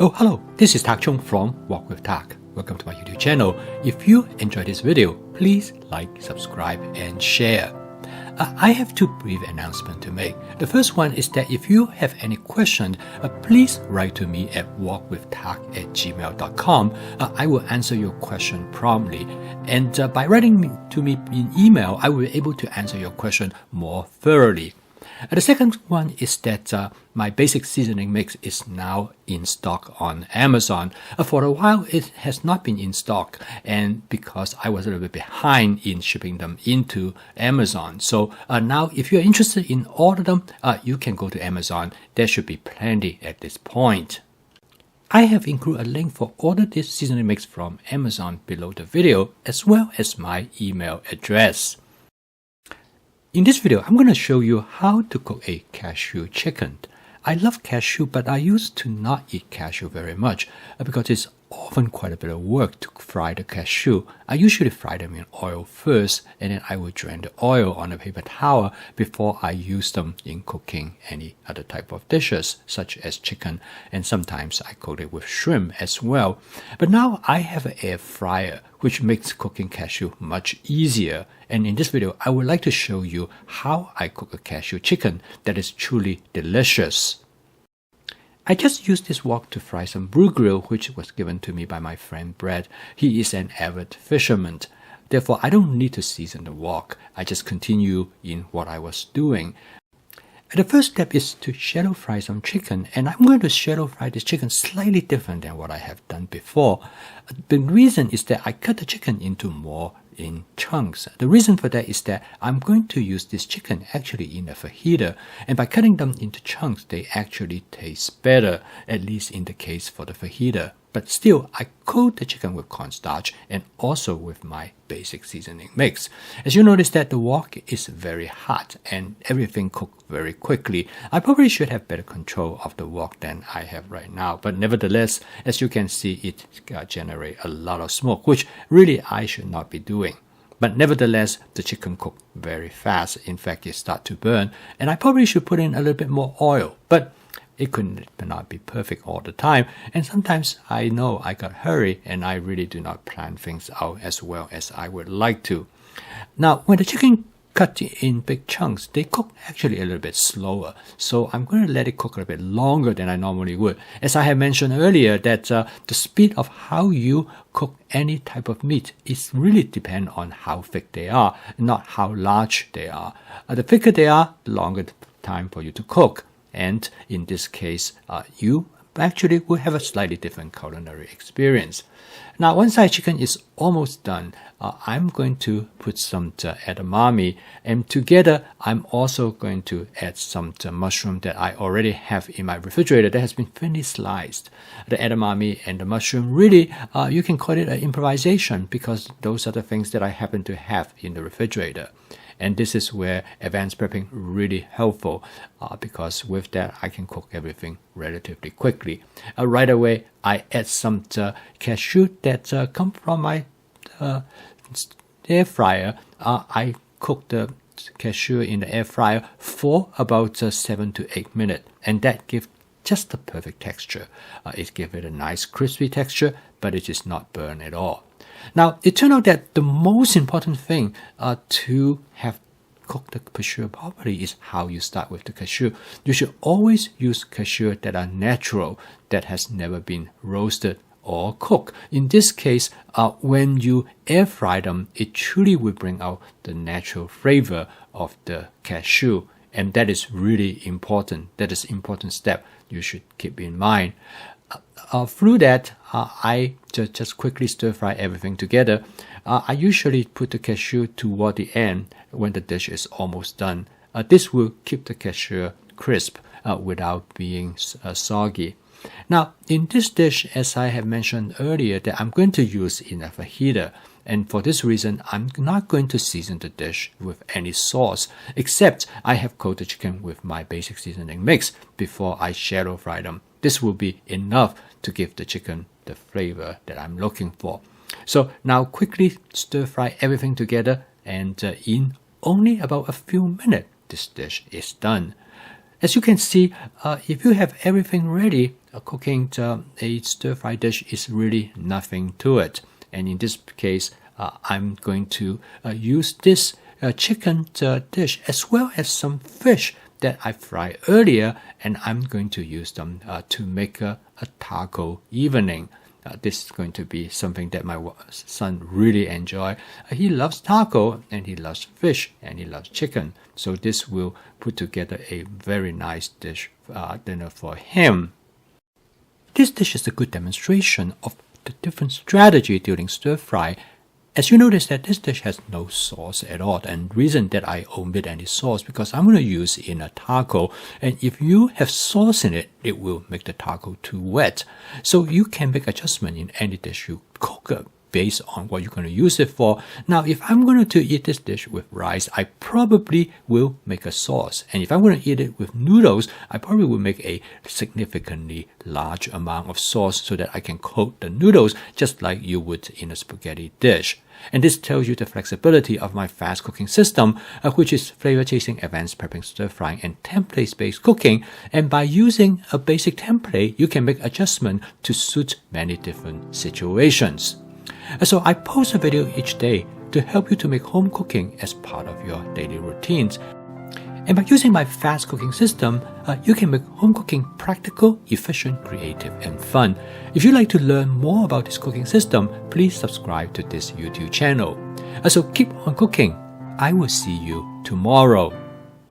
Oh, hello, this is Tak Chung from Walk with Tak. Welcome to my YouTube channel. If you enjoyed this video, please like, subscribe, and share. I have two brief announcements to make. The first one is that if you have any questions, please write to me at walkwithtak@gmail.com. I will answer your question promptly. And by writing to me in email, I will be able to answer your question more thoroughly. The second one is that my basic seasoning mix is now in stock on Amazon. For a while, it has not been in stock, and because I was a little bit behind in shipping them into Amazon. So now, if you're interested in order them, you can go to Amazon. There should be plenty at this point. I have included a link for order this seasoning mix from Amazon below the video, as well as my email address. In this video, I'm going to show you how to cook a cashew chicken. I love cashew, but I used to not eat cashew very much because it's often quite a bit of work to fry the cashew. I usually fry them in oil first, and then I will drain the oil on a paper towel before I use them in cooking any other type of dishes, such as chicken, and sometimes I coat it with shrimp as well. But now I have an air fryer, which makes cooking cashew much easier. And in this video, I would like to show you how I cook a cashew chicken that is truly delicious. I just used this wok to fry some bluegill, which was given to me by my friend Brad. He is an avid fisherman. Therefore, I don't need to season the wok. I just continue in what I was doing. The first step is to shallow fry some chicken, and I'm going to shallow fry this chicken slightly different than what I have done before. The reason is that I cut the chicken into more in chunks. The reason for that is that I'm going to use this chicken actually in a fajita, and by cutting them into chunks, they actually taste better, at least in the case for the fajita. But still, I coat the chicken with cornstarch and also with my basic seasoning mix. As you notice that the wok is very hot and everything cooked very quickly. I probably should have better control of the wok than I have right now. But nevertheless, as you can see, it generates a lot of smoke, which really I should not be doing. But nevertheless, the chicken cooked very fast. In fact, it started to burn. And I probably should put in a little bit more oil. But it could not be perfect all the time, and sometimes I know I got hurry and I really do not plan things out as well as I would like to. Now, when the chicken cut in big chunks, they cook actually a little bit slower, so I'm going to let it cook a little bit longer than I normally would. As I have mentioned earlier, that the speed of how you cook any type of meat is really depend on how thick they are, not how large they are. The thicker they are, the longer the time for you to cook. And in this case, you actually will have a slightly different culinary experience. Now, one side chicken is almost done. I'm going to put some edamame, and together I'm also going to add some mushroom that I already have in my refrigerator that has been thinly sliced. The edamame and the mushroom, really, you can call it an improvisation because those are the things that I happen to have in the refrigerator. And this is where advanced prepping really helpful because with that I can cook everything relatively quickly. Right away I add some cashew that come from my air fryer. I cook the cashew in the air fryer for about 7 to 8 minutes, and that gives just the perfect texture. It gives it a nice crispy texture, but it is not burnt at all. Now, it turned out that the most important thing to have cooked the cashew properly is how you start with the cashew. You should always use cashew that are natural, that has never been roasted or cooked. In this case, when you air fry them, it truly will bring out the natural flavor of the cashew. And that is really important. That is an important step you should keep in mind. Through that, I just quickly stir fry everything together. I usually put the cashew toward the end when the dish is almost done. This will keep the cashew crisp without being soggy. Now, in this dish, as I have mentioned earlier, that I'm going to use in a fajita. And for this reason, I'm not going to season the dish with any sauce, except I have coated the chicken with my basic seasoning mix before I shallow fry them. This will be enough to give the chicken the flavor that I'm looking for. So now quickly stir fry everything together, and in only about a few minutes, this dish is done. As you can see, if you have everything ready, cooking a stir-fry dish is really nothing to it. And in this case, I'm going to use this chicken dish as well as some fish that I fried earlier, and I'm going to use them to make a taco evening. This is going to be something that my son really enjoy. He loves taco, and he loves fish, and he loves chicken. So this will put together a very nice dish dinner for him. This dish is a good demonstration of the different strategy during stir fry. As you notice that this dish has no sauce at all, and the reason that I omit any sauce because I'm going to use it in a taco, and if you have sauce in it, it will make the taco too wet. So you can make adjustment in any dish you cook based on what you're going to use it for. Now, if I'm going to eat this dish with rice, I probably will make a sauce. And if I'm going to eat it with noodles, I probably will make a significantly large amount of sauce so that I can coat the noodles just like you would in a spaghetti dish. And this tells you the flexibility of my fast cooking system, which is flavor chasing, advanced prepping, stir frying, and template-based cooking. And by using a basic template, you can make adjustment to suit many different situations. So I post a video each day to help you to make home cooking as part of your daily routines. And by using my fast cooking system, you can make home cooking practical, efficient, creative, and fun. If you'd like to learn more about this cooking system, please subscribe to this YouTube channel. So keep on cooking. I will see you tomorrow.